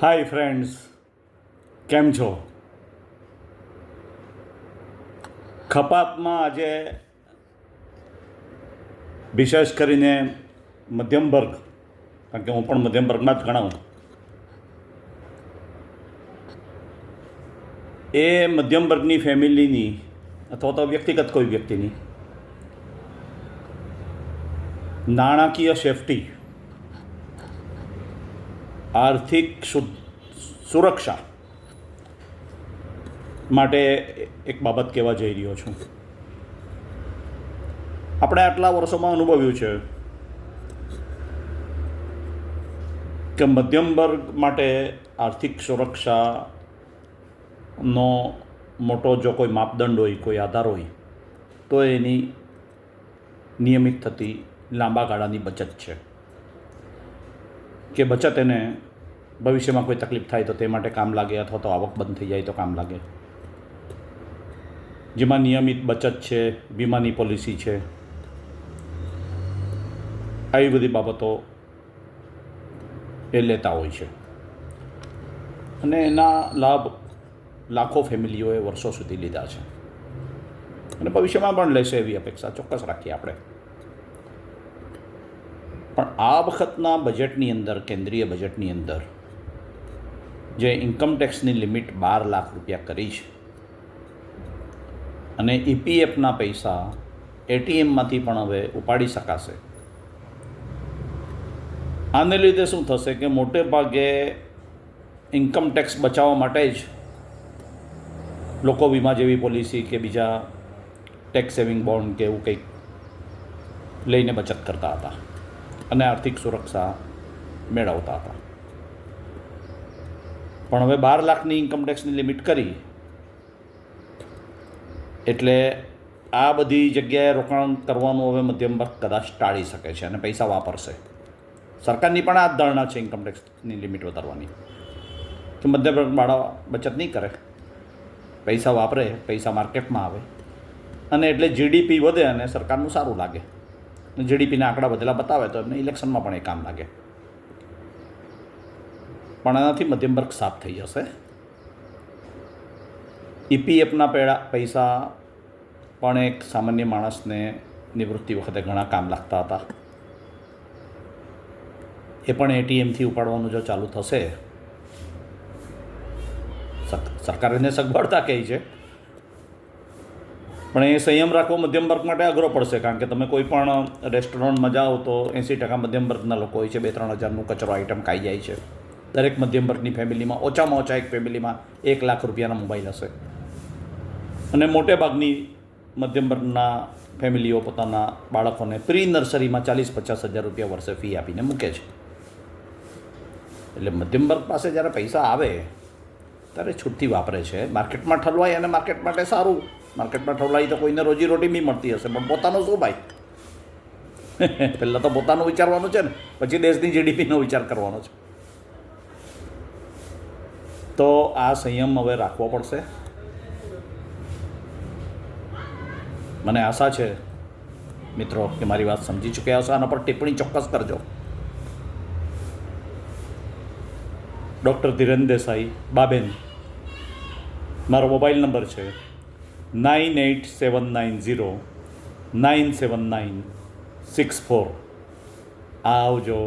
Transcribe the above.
Hi friends, કેમ છો? ખપાતમાં આજે વિશેષ કરીને મધ્યમ વર્ગ, કારણ કે હું પણ મધ્યમ વર્ગમાં જ ગણાવું, એ મધ્યમ વર્ગની ફેમિલીની અથવા તો વ્યક્તિગત કોઈ વ્યક્તિની નાણાકીય સેફટી, આર્થિક સુરક્ષા માટે એક બાબત કહેવા જઈ રહ્યો છું. આપણે આટલા વર્ષોમાં અનુભવ્યું છે કે મધ્યમ વર્ગ માટે આર્થિક સુરક્ષાનો મોટો જો કોઈ માપદંડ હોય, કોઈ આધાર હોય, તો એની નિયમિત થતી લાંબા ગાળાની બચત છે. કે બચત એને ભવિષ્યમાં કોઈ તકલીફ થાય તો તે માટે કામ લાગે, અથવા તો આવક બંધ થઈ જાય તો કામ લાગે. જેમાં નિયમિત બચત છે, વીમાની પોલિસી છે, આવી બધી બાબતો એ લેતા હોય છે અને એના લાભ લાખો ફેમિલીઓએ વર્ષો સુધી લીધા છે અને ભવિષ્યમાં પણ લેશે એવી અપેક્ષા ચોક્કસ રાખીએ આપણે. પણ આ વખતના બજેટની અંદર, કેન્દ્રીય બજેટની અંદર જે ઇન્કમ ટેક્સની લિમિટ 12 લાખ રૂપિયા કરી છે અને ઈપીએફના પૈસા એટીએમમાંથી પણ હવે ઉપાડી શકાશે. આને લીધે શું થશે કે મોટે ભાગે ઇન્કમ ટેક્સ બચાવવા માટે જ લોકો વીમા જેવી પોલિસી કે બીજા ટેક્સ સેવિંગ બોન્ડ કે એવું કંઈક લઈને બચત કરતા હતા અને આર્થિક સુરક્ષા મેળવતા હતા. પણ હવે 12 લાખની ઇન્કમ ટેક્સની લિમિટ કરી એટલે આ બધી જગ્યાએ રોકાણ કરવાનું હવે મધ્યમ વર્ગ કદાચ ટાળી શકે છે અને પૈસા વાપરશે. સરકારની પણ આ જ ધારણા છે ઇન્કમ ટેક્સની લિમિટ વધારવાની, કે મધ્યમ વર્ગવાળા બચત નહીં કરે, પૈસા વાપરે, પૈસા માર્કેટમાં આવે અને એટલે જીડીપી વધે અને સરકારનું સારું લાગે. જીડીપીના આંકડા વધેલા બતાવે તો એમને ઇલેક્શનમાં પણ એ કામ લાગે. પણ એનાથી મધ્યમ વર્ગ સાફ થઈ જશે. ઈપીએફના પૈસા પણ એક સામાન્ય માણસને નિવૃત્તિ વખતે ઘણા કામ લાગતા હતા. એ પણ એટીએમથી ઉપાડવાનું જો ચાલુ થશે, સરકાર એને સગવડતા કહે છે, પણ એ સંયમ રાખવો મધ્યમ વર્ગ માટે અઘરો પડશે. કારણ કે તમે કોઈ પણ રેસ્ટોરન્ટમાં જાઓ તો 80% મધ્યમ વર્ગના લોકો હોય છે. 2-3 હજારનું કચરો આઈટમ ખાઈ જાય છે. દરેક મધ્યમ વર્ગની ફેમિલીમાં ઓછામાં ઓછા એક ફેમિલીમાં 1 લાખ રૂપિયાના મોબાઈલ હશે અને મોટે ભાગની મધ્યમ વર્ગના ફેમિલીઓ પોતાના બાળકોને પ્રી નર્સરીમાં 40-50 હજાર રૂપિયા વર્ષે ફી આપીને મૂકે છે. એટલે મધ્યમ વર્ગ પાસે જ્યારે પૈસા આવે ત્યારે છૂટથી વાપરે છે. માર્કેટમાં ઠલવાય અને માર્કેટ માટે સારું. માર્કેટમાં ઠલવાય તો કોઈને રોજીરોટી બી મળતી હશે, પણ પોતાનું શું ભાઈ? પહેલાં તો પોતાનું વિચારવાનું છે ને, પછી દેશની જીડીપીનો વિચાર કરવાનો છે. તો આ સંયમ હવે રાખવો પડશે. મને આશા છે મિત્રો કે મારી વાત સમજી ચૂક્યા હશો. આના પર ટિપ્પણી ચોક્કસ કરજો. ડૉક્ટર ધીરેન દેસાઈ, બાબેન. મારો મોબાઈલ નંબર છે 9879097964. આવજો.